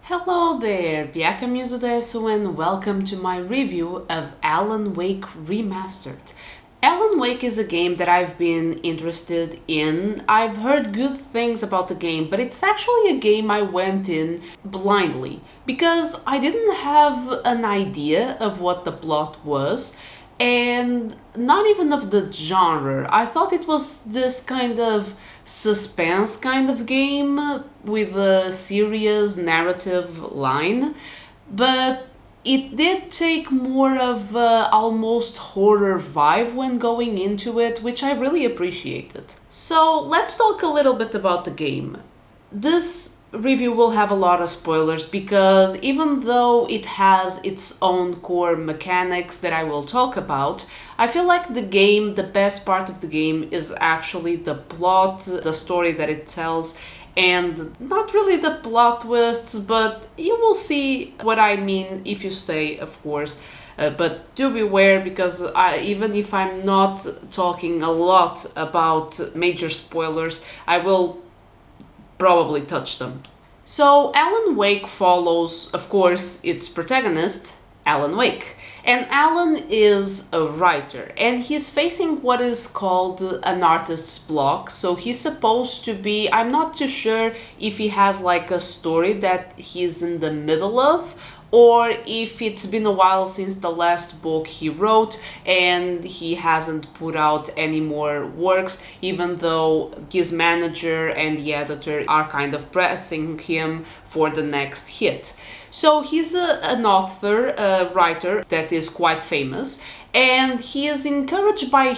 Hello there, Byakamyuzu desu and welcome to my review of Alan Wake Remastered. Alan Wake is a game that I've been interested in. I've heard good things about the game, but it's actually a game I went in blindly because I didn't have an idea of what the plot was and not even of the genre. I thought it was this kind of suspense kind of game with a serious narrative line, but it did take more of a almost horror vibe when going into it, which I really appreciated. So let's talk a little bit about the game. This review will have a lot of spoilers because even though it has its own core mechanics that I will talk about, I feel like the best part of the game is actually the plot, the story that it tells, and not really the plot twists, but you will see what I mean if you stay, of course. But do beware because even if I'm not talking a lot about major spoilers, I will probably touch them. So, Alan Wake follows, of course, its protagonist, Alan Wake. And Alan is a writer, and he's facing what is called an artist's block. So, he's supposed to be, I'm not too sure if he has like a story that he's in the middle of, or if it's been a while since the last book he wrote and he hasn't put out any more works, even though his manager and the editor are kind of pressing him for the next hit. So he's an author, a writer that is quite famous, and he is encouraged by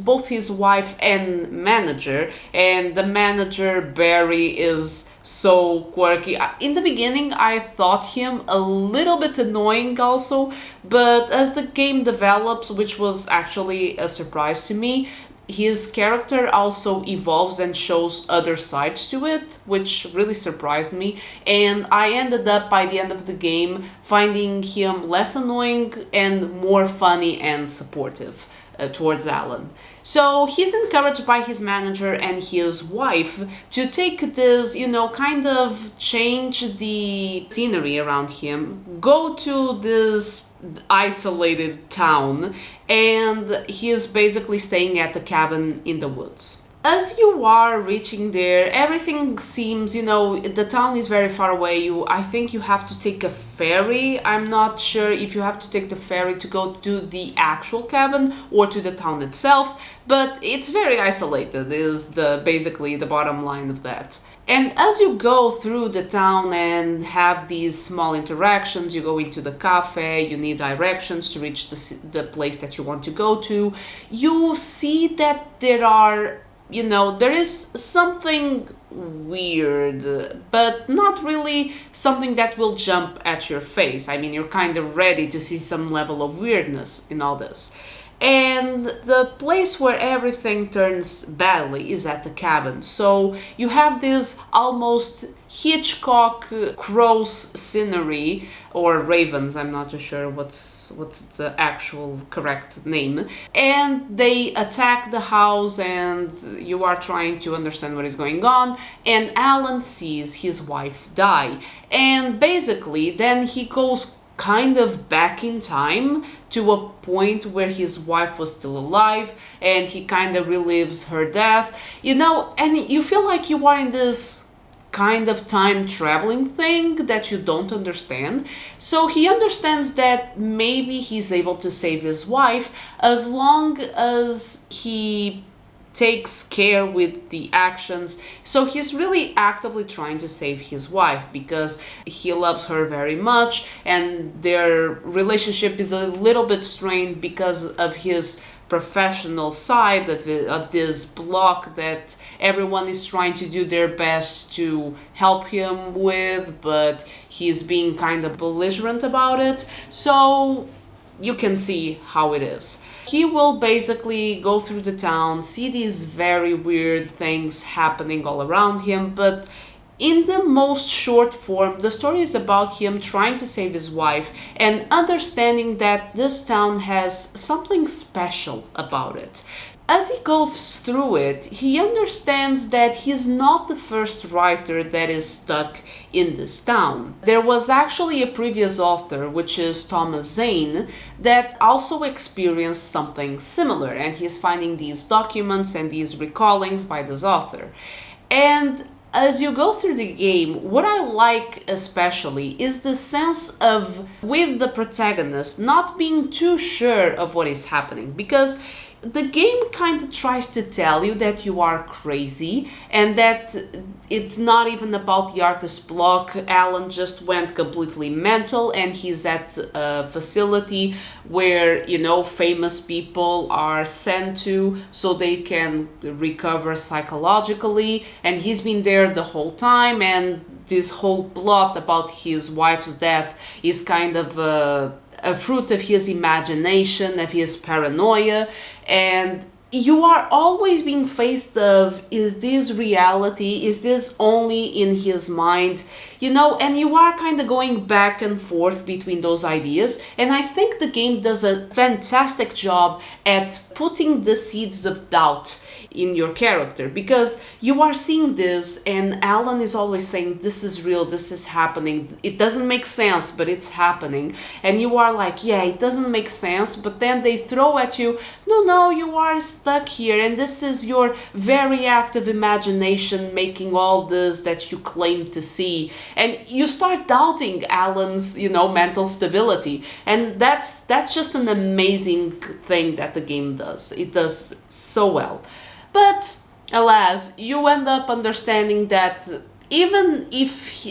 both his wife and manager, and the manager Barry is so quirky. In the beginning, I thought him a little bit annoying also, but as the game develops, which was actually a surprise to me, his character also evolves and shows other sides to it, which really surprised me. And I ended up, by the end of the game, finding him less annoying and more funny and supportive towards Alan. So he's encouraged by his manager and his wife to take this, kind of change the scenery around him, go to this isolated town, and he's basically staying at a cabin in the woods. As you are reaching there, everything seems, the town is very far away. I think you have to take a ferry. I'm not sure if you have to take the ferry to go to the actual cabin or to the town itself, but it's very isolated, is basically the bottom line of that. And as you go through the town and have these small interactions, you go into the cafe, you need directions to reach the place that you want to go to, you see that there is something weird, but not really something that will jump at your face. I mean, you're kind of ready to see some level of weirdness in all this. And the place where everything turns badly is at the cabin. So you have this almost Hitchcock crows scenery, or ravens, I'm not too sure what's the actual correct name. And they attack the house and you are trying to understand what is going on, and Alan sees his wife die. And basically then he goes kind of back in time to a point where his wife was still alive and he kind of relives her death, and you feel like you are in this kind of time traveling thing that you don't understand. So he understands that maybe he's able to save his wife as long as he takes care with the actions. So he's really actively trying to save his wife because he loves her very much, and their relationship is a little bit strained because of his professional side of this block that everyone is trying to do their best to help him with, but he's being kind of belligerent about it. So you can see how it is. He will basically go through the town, see these very weird things happening all around him, but in the most short form, the story is about him trying to save his wife and understanding that this town has something special about it. as he goes through it, he understands that he's not the first writer that is stuck in this town. There was actually a previous author, which is Thomas Zane, that also experienced something similar, and he's finding these documents and these recallings by this author. And as you go through the game, what I like especially is the sense of, with the protagonist, not being too sure of what is happening, because the game kind of tries to tell you that you are crazy and that it's not even about the artist block. Alan just went completely mental and he's at a facility where, you know, famous people are sent to so they can recover psychologically, and he's been there the whole time, and this whole plot about his wife's death is kind of a fruit of his imagination, of his paranoia, and you are always being faced of, is this reality? Is this only in his mind? You know, and you are kind of going back and forth between those ideas, and I think the game does a fantastic job at putting the seeds of doubt in your character, because you are seeing this and Alan is always saying, this is real, this is happening, it doesn't make sense, but it's happening, and you are like, yeah, it doesn't make sense, but then they throw at you, no, you are stuck here, and this is your very active imagination making all this that you claim to see, and you start doubting Alan's, you know, mental stability, and that's just an amazing thing that the game does. It does so well. But alas, you end up understanding that even if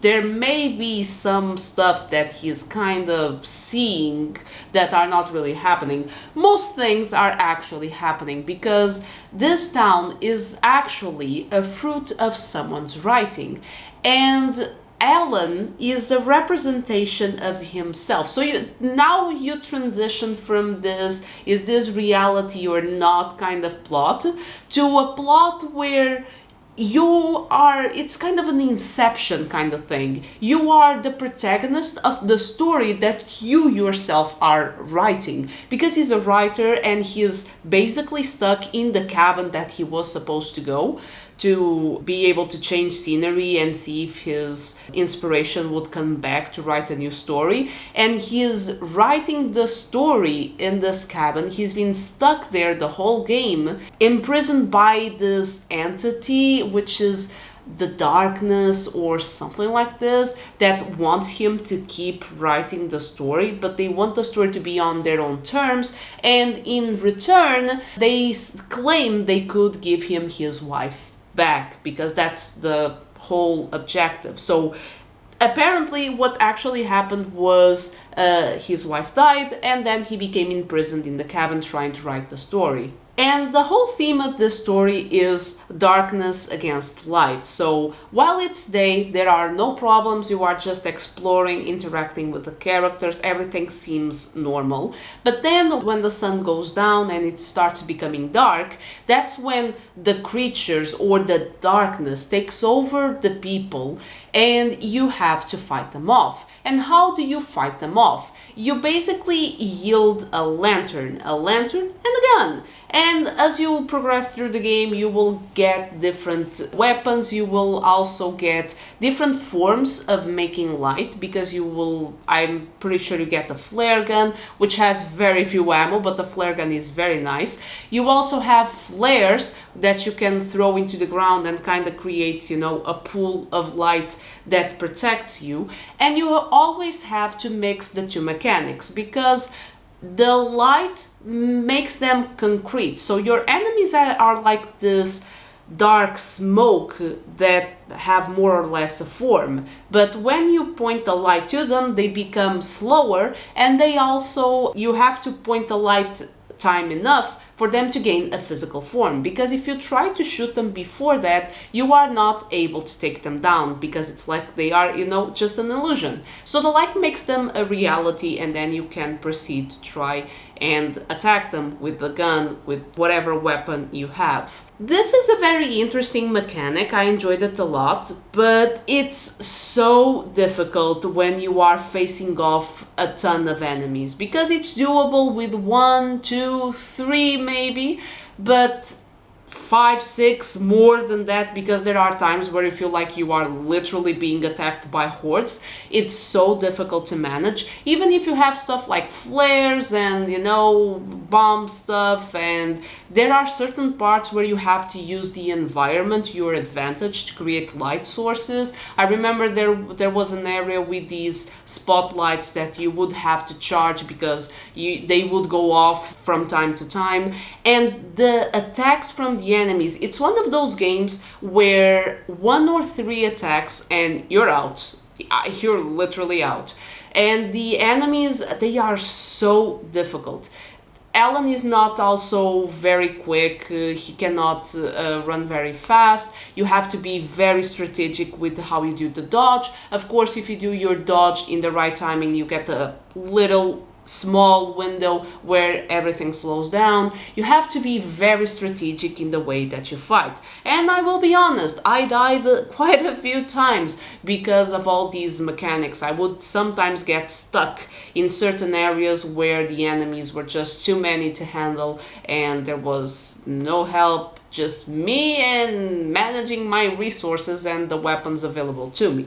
there may be some stuff that he's kind of seeing that are not really happening, most things are actually happening, because this town is actually a fruit of someone's writing, and Alan is a representation of himself. So now you transition from this, is this reality or not kind of plot, to a plot where you are, it's kind of an inception kind of thing. You are the protagonist of the story that you yourself are writing, because he's a writer and he's basically stuck in the cabin that he was supposed to go to be able to change scenery and see if his inspiration would come back to write a new story. And he's writing the story in this cabin. He's been stuck there the whole game, imprisoned by this entity, which is the darkness or something like this, that wants him to keep writing the story, but they want the story to be on their own terms, and in return they claim they could give him his wife back, because that's the whole objective. So apparently what actually happened was his wife died, and then he became imprisoned in the cabin trying to write the story. And the whole theme of this story is darkness against light. So while it's day, there are no problems, you are just exploring, interacting with the characters, everything seems normal. But then when the sun goes down and it starts becoming dark, that's when the creatures or the darkness takes over the people, and you have to fight them off. And how do you fight them off? You basically yield a lantern and a gun. And as you progress through the game, you will get different weapons. You will also get different forms of making light, because you will, I'm pretty sure you get a flare gun, which has very few ammo, but the flare gun is very nice. You also have flares that you can throw into the ground and kind of creates, you know, a pool of light that protects you. And you always have to mix the two mechanics, because the light makes them concrete. So your enemies are like this dark smoke that have more or less a form. But when you point the light to them, they become slower, and they also, you have to point the light time enough for them to gain a physical form, because if you try to shoot them before that, you are not able to take them down, because it's like they are, you know, just an illusion. So the light makes them a reality, and then you can proceed to try and attack them with the gun, with whatever weapon you have. This is a very interesting mechanic, I enjoyed it a lot, but it's so difficult when you are facing off a ton of enemies, because it's doable with 1, 2, 3 maybe, but 5, 6, more than that, because there are times where you feel like you are literally being attacked by hordes. It's so difficult to manage, even if you have stuff like flares and, you know, bomb stuff, and there are certain parts where you have to use the environment to your advantage to create light sources. I remember there was an area with these spotlights that you would have to charge because they would go off from time to time, and the attacks from the enemies, it's one of those games where 1 or 3 attacks and you're out. You're literally out. And the enemies, they are so difficult. Alan is not also very quick. He cannot run very fast. You have to be very strategic with how you do the dodge. Of course, if you do your dodge in the right timing, you get a little small window where everything slows down. You have to be very strategic in the way that you fight. And I will be honest, I died quite a few times because of all these mechanics. I would sometimes get stuck in certain areas where the enemies were just too many to handle and there was no help, just me and managing my resources and the weapons available to me.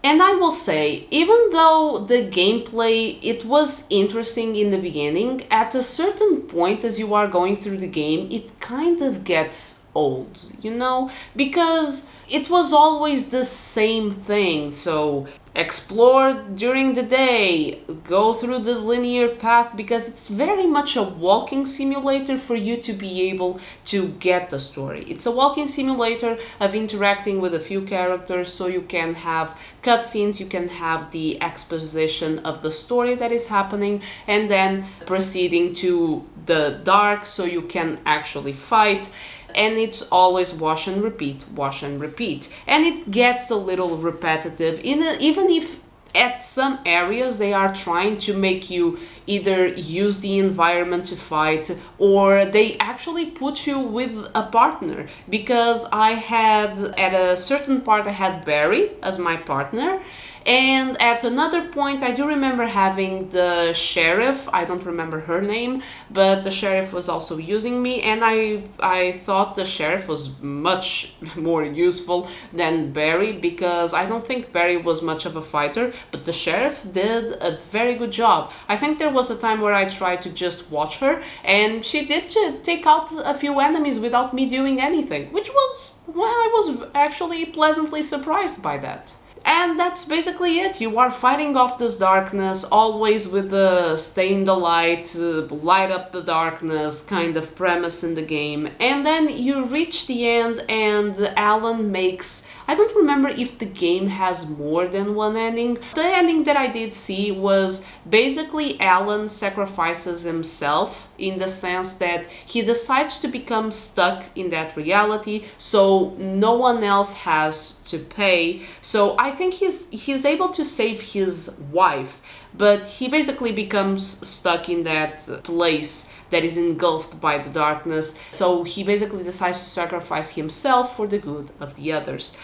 And I will say, even though the gameplay, it was interesting in the beginning, at a certain point as you are going through the game, it kind of gets old, you know? Because it was always the same thing. So explore during the day, go through this linear path, because it's very much a walking simulator for you to be able to get the story. It's a walking simulator of interacting with a few characters, so you can have cutscenes, you can have the exposition of the story that is happening, and then proceeding to the dark so you can actually fight. And it's always wash and repeat, wash and repeat. And it gets a little repetitive, even if at some areas they are trying to make you either use the environment to fight, or they actually put you with a partner. Because I had, at a certain part, I had Barry as my partner. And at another point, I do remember having the sheriff. I don't remember her name, but the sheriff was also using me, and I thought the sheriff was much more useful than Barry, because I don't think Barry was much of a fighter, but the sheriff did a very good job. I think there was a time where I tried to just watch her, and she did take out a few enemies without me doing anything, which was, well, I was actually pleasantly surprised by that. And that's basically it. You are fighting off this darkness, always with the stay in the light, light up the darkness kind of premise in the game. And then you reach the end and Alan makes... I don't remember if the game has more than one ending. The ending that I did see was basically Alan sacrifices himself, in the sense that he decides to become stuck in that reality, so no one else has to pay. So I think he's able to save his wife, but he basically becomes stuck in that place that is engulfed by the darkness. So he basically decides to sacrifice himself for the good of the others.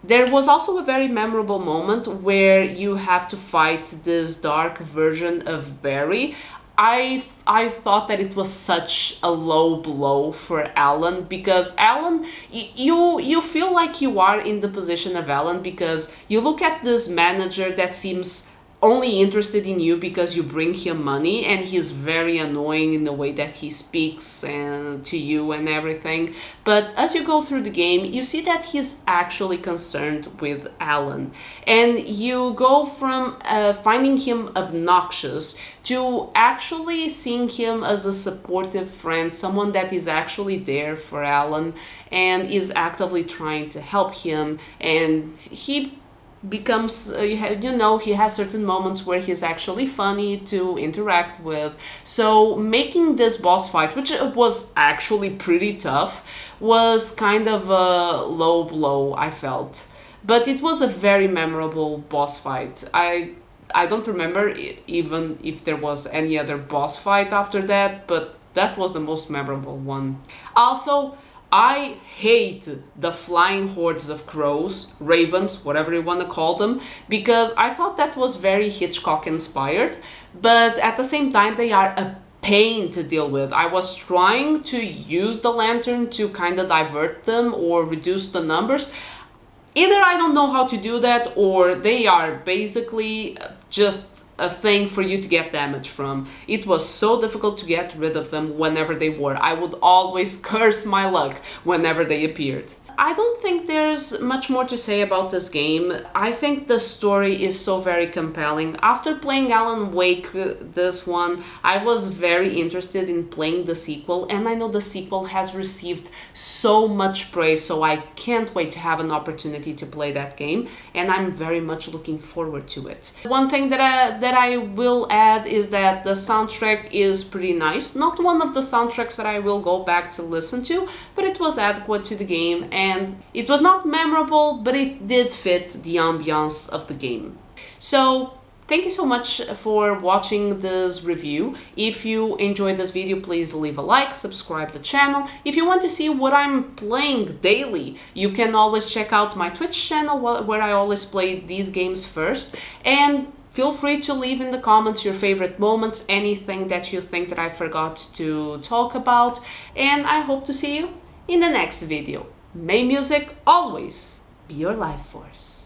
There was also a very memorable moment where you have to fight this dark version of Barry. I thought that it was such a low blow for Alan, because Alan, you feel like you are in the position of Alan, because you look at this manager that seems only interested in you because you bring him money, and he's very annoying in the way that he speaks and to you and everything. But as you go through the game, you see that he's actually concerned with Alan, and you go from finding him obnoxious to actually seeing him as a supportive friend, someone that is actually there for Alan and is actively trying to help him. And he becomes, he has certain moments where he's actually funny to interact with. So making this boss fight, which was actually pretty tough, was kind of a low blow, I felt. But it was a very memorable boss fight. I don't remember even if there was any other boss fight after that, but that was the most memorable one. Also, I hate the flying hordes of crows, ravens, whatever you want to call them, because I thought that was very Hitchcock inspired, but at the same time they are a pain to deal with. I was trying to use the lantern to kind of divert them or reduce the numbers. Either I don't know how to do that, or they are basically just a thing for you to get damage from. It was so difficult to get rid of them whenever they were. I would always curse my luck whenever they appeared. I don't think there's much more to say about this game. I think the story is so very compelling. After playing Alan Wake, this one, I was very interested in playing the sequel, and I know the sequel has received so much praise, so I can't wait to have an opportunity to play that game, and I'm very much looking forward to it. One thing that I will add is that the soundtrack is pretty nice. Not one of the soundtracks that I will go back to listen to, but it was adequate to the game, and it was not memorable, but it did fit the ambiance of the game. So thank you so much for watching this review. If you enjoyed this video, please leave a like, subscribe to the channel. If you want to see what I'm playing daily, you can always check out my Twitch channel where I always play these games first. And feel free to leave in the comments your favorite moments, anything that you think that I forgot to talk about. And I hope to see you in the next video. May music always be your life force.